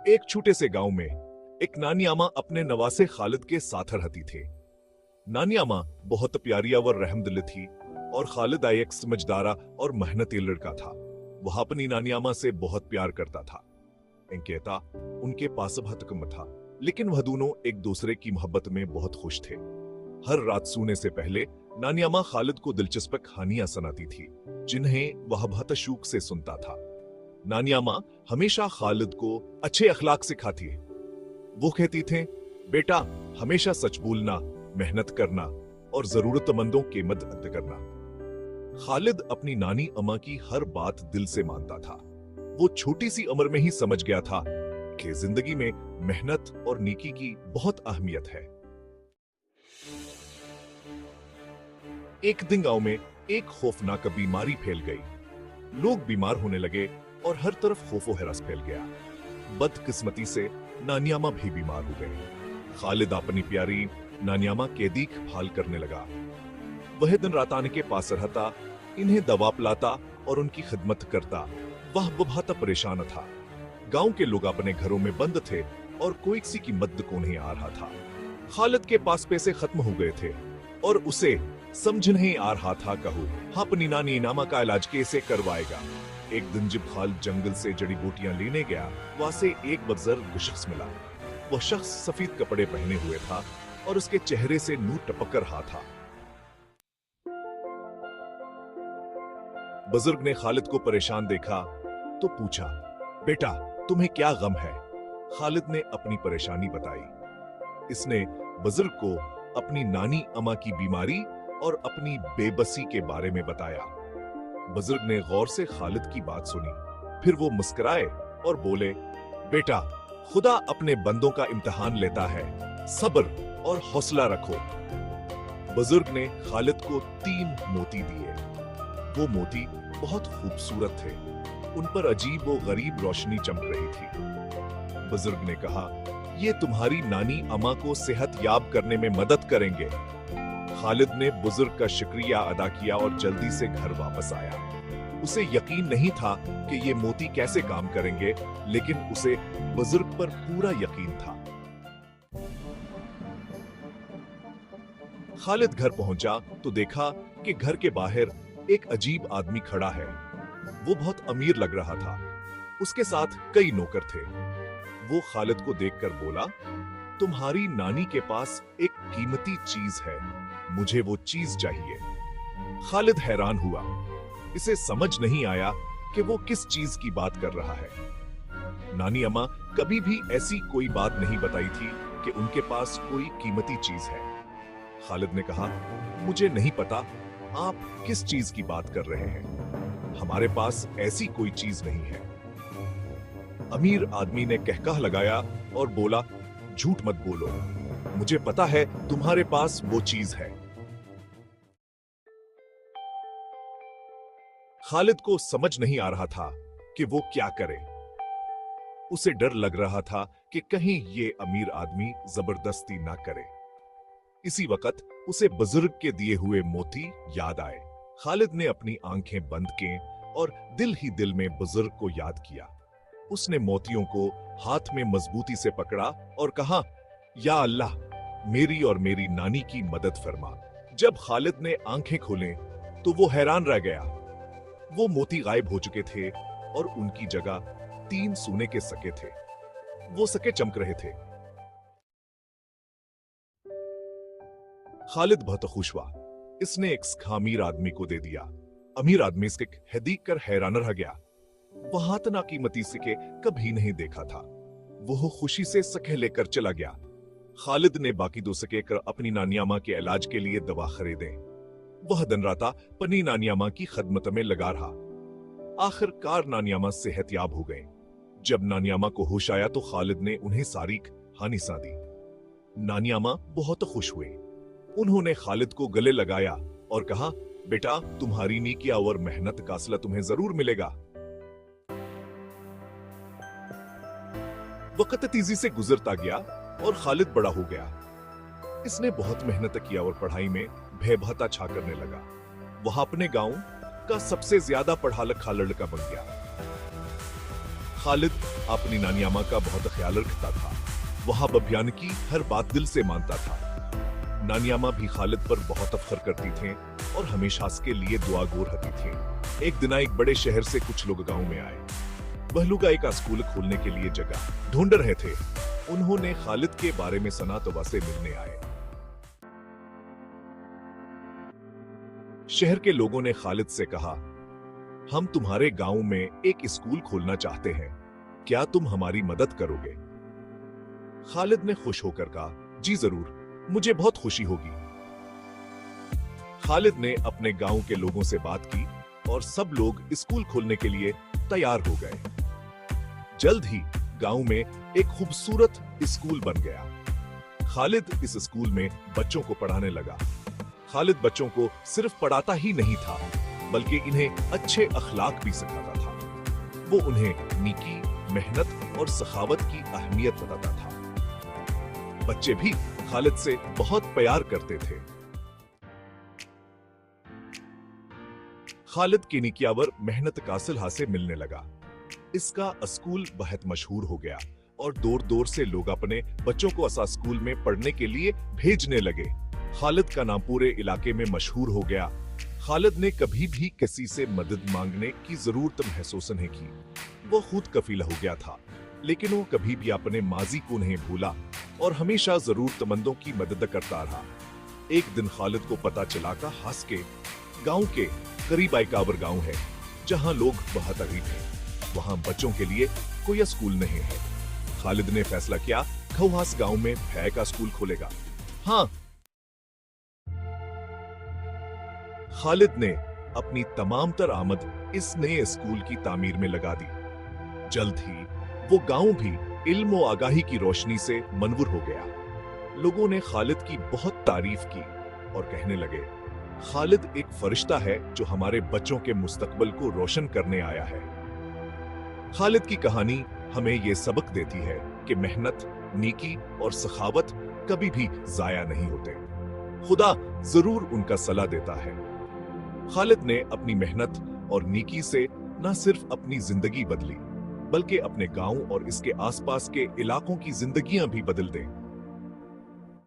एक छोटे से गांव में एक नानी अम्मा अपने नवासे खालिद के साथ रहती थे। नानी अम्मा बहुत प्यारी और रहमदिल थी और खालिद एक समझदारा और मेहनती लड़का था। वह अपनी नानी अम्मा से बहुत प्यार करता था। कहता उनके पास बहुत कम था, लेकिन वह दोनों एक दूसरे की मोहब्बत में बहुत खुश थे। हर रात सोने से पहले नानी अम्मा खालिद को दिलचस्प कहानियां सुनाती थी, जिन्हें वह बहुत शौक से सुनता था। नानी अम्मा हमेशा खालिद को अच्छे अखलाक सिखाती है। वो कहती थे, बेटा हमेशा सच बोलना, मेहनत करना और जरूरतमंदों की मदद करना। खालिद अपनी नानी अम्मा की हर बात दिल से मानता था। वो छोटी सी उम्र में ही समझ गया था कि जिंदगी में मेहनत और नेकी की बहुत अहमियत है। एक दिन गांव में एक खौफनाक बीमारी फैल गई। लोग बीमार होने लगे और हर तरफ खौफो हरस फैल गया। बदकिस्मती से नानी अम्मा भी बीमार हो गए। खालिद अपनी प्यारी नानी अम्मा की देखभाल करने लगा। वह दिन रात आने के पास रहता, इन्हें दवा पिलाता और उनकी खिदमत करता। वह बहुत परेशान था। गांव के लोग अपने घरों में बंद थे और कोई किसी की मदद को नहीं आ रहा था। खालिद के पास पैसे खत्म हो गए थे और उसे समझ नहीं आ रहा था कहूं अपनी नानी नामा का इलाज कैसे करवाएगा। एक दिन जब खालिद जंगल से जड़ी बूटियां लेने गया, वहां से एक बुजुर्ग शख्स मिला। वह शख्स सफेद कपड़े पहने हुए था और उसके चेहरे से नूर टपक रहा था। बुजुर्ग ने खालिद को परेशान देखा तो पूछा, बेटा तुम्हें क्या गम है? खालिद ने अपनी परेशानी बताई। इसने बुजुर्ग को अपनी नानी अम्मा की बीमारी और अपनी बेबसी के बारे में बताया। बुजुर्ग ने गौर से खालिद की बात सुनी, फिर वो मुस्कुराए और बोले, बेटा खुदा अपने बंदों का इम्तिहान लेता है, सब्र और हौसला रखो। बुजुर्ग ने खालिद को 3 मोती दिए। वो मोती बहुत खूबसूरत थे, उन पर अजीब और गरीब रोशनी चमक रही थी। बुजुर्ग ने कहा, ये तुम्हारी नानी अम्मा को सेहत याब करने में मदद करेंगे। खालिद ने बुजुर्ग का शुक्रिया अदा किया और जल्दी से घर वापस आया। उसे यकीन नहीं था कि ये मोती कैसे काम करेंगे, लेकिन उसे बुजुर्ग पर पूरा यकीन था। खालिद घर पहुंचा तो देखा कि घर के बाहर एक अजीब आदमी खड़ा है। वो बहुत अमीर लग रहा था। उसके साथ कई नौकर थे। वो खालिद को देखकर बोला, तुम्हारी नानी के पास एक कीमती चीज है, मुझे वो चीज चाहिए। खालिद हैरान हुआ। इसे समझ नहीं आया कि वो किस चीज की बात कर रहा है। नानी अम्मा कभी भी ऐसी कोई बात नहीं बताई थी कि उनके पास कोई कीमती चीज है। खालिद ने कहा, मुझे नहीं पता आप किस चीज की बात कर रहे हैं। हमारे पास ऐसी कोई चीज नहीं है। अमीर आदमी ने कहकहा लगाया और बोला, झूठ मत बोलो, मुझे पता है तुम्हारे पास वो चीज है। खालिद को समझ नहीं आ रहा था कि वो क्या करे। उसे डर लग रहा था कि कहीं ये अमीर आदमी जबरदस्ती ना करे। इसी वक्त उसे बुजुर्ग के दिए हुए मोती याद आए। खालिद ने अपनी आंखें बंद की और दिल ही दिल में बुजुर्ग को याद किया। उसने मोतियों को हाथ में मजबूती से पकड़ा और कहा, या अल्लाह मेरी और मेरी नानी की मदद फरमा। जब खालिद ने आंखें खोले तो वो हैरान रह गया। वो मोती गायब हो चुके थे और उनकी जगह 3 सोने के सके थे। वो सके चमक रहे थे। खालिद बहुत खुश हुआ। इसने एक अमीर आदमी को दे दिया। अमीर आदमी इसके देख कर हैरान रह गया। वह इतना कीमती सिक्के कभी नहीं देखा था। वो खुशी से सके लेकर चला गया। खालिद ने बाकी 2 सिक्के अपनी नानी अम्मा के इलाज के लिए दवा खरीदे। वह दिन रात अपनी नानी अम्मा की खिदमत में लगा रहा। आखिरकार नानी अम्मा सेहतयाब हो गए। जब नानी अम्मा को होश आया तो खालिद ने उन्हें सारी कहानी सुना दी। नानी अम्मा बहुत खुश हुए। उन्होंने खालिद को गले लगाया और कहा, बेटा तुम्हारी नेकी और मेहनत का असला तुम्हें जरूर मिलेगा। वक्त तेजी से गुजरता गया और खालिद बड़ा हो गया। इसने बहुत मेहनत किया और पढ़ाई में भयभत छा करने लगा। वह अपने गांव का सबसे ज्यादा पढ़ा लिखा लड़का बन गया। खालिद अपनी नानी अम्मा का बहुत ख्याल रखता था। वह बब्यान की हर बात दिल से मानता था। नानी अम्मा भी खालिद पर बहुत फख्र करती थीं और हमेशा उसके लिए दुआ गो रहती थीं। एक दिन एक बड़े शहर से कुछ लोग गांव में आए। वह लोग एक स्कूल खोलने के लिए जगह ढूंढ रहे थे। उन्होंने खालिद के बारे में सुना तो वह से मिलने आए। शहर के लोगों ने खालिद से कहा, हम तुम्हारे गांव में एक स्कूल खोलना चाहते हैं, क्या तुम हमारी मदद करोगे? खालिद ने खुश होकर कहा, जी जरूर, मुझे बहुत खुशी होगी। खालिद ने अपने गांव के लोगों से बात की और सब लोग स्कूल खोलने के लिए तैयार हो गए। जल्द ही गांव में एक खूबसूरत स्कूल बन गया। खालिद इस स्कूल में बच्चों को पढ़ाने लगा। खालिद बच्चों को सिर्फ पढ़ाता ही नहीं था, बल्कि इन्हें अच्छे अखलाक भी सिखाता था। वो उन्हें नेकी, मेहनत और सखावत की अहमियत बताता था। बच्चे भी खालिद से बहुत प्यार करते थे। खालिद की निकियावर मेहनत का सिला से मिलने लगा। इसका स्कूल बहुत मशहूर हो गया और दूर दूर से लोग अपने बच्चों को असा स्कूल में पढ़ने के लिए भेजने लगे। खालिद का नाम पूरे इलाके में मशहूर हो गया। खालिद ने कभी भी किसी से मदद मांगने की जरूरत महसूस नहीं की। वो खुद कफील हो गया था, लेकिन वो कभी भी अपने माजी को नहीं भूला और हमेशा जरूरतमंदों की मदद करता रहा। एक दिन खालिद को पता चला कि हास के गांव के करीब आइकावर गांव है, जहां लोग बहुत गरीब हैं। वहां बच्चों के लिए कोई स्कूल नहीं है। खालिद ने फैसला किया खौहास गांव में भय का स्कूल खोलेगा। हाँ, खालिद ने अपनी तमाम तर आमद इस नए स्कूल की तामीर में लगा दी। जल्द ही वो गांव भी इल्म और आगाही की रोशनी से मनवर हो गया। लोगों ने खालिद की बहुत तारीफ की और कहने लगे, खालिद एक फरिश्ता है जो हमारे बच्चों के मुस्तकबल को रोशन करने आया है। खालिद की कहानी हमें ये सबक देती है कि मेहनत, नेकी और सखावत कभी भी जाया नहीं होते। खुदा जरूर उनका सलाह देता है। खालिद ने अपनी मेहनत और नेकी से न सिर्फ अपनी जिंदगी बदली, बल्कि अपने गांव और इसके आसपास के इलाकों की जिंदगियां भी बदल दें।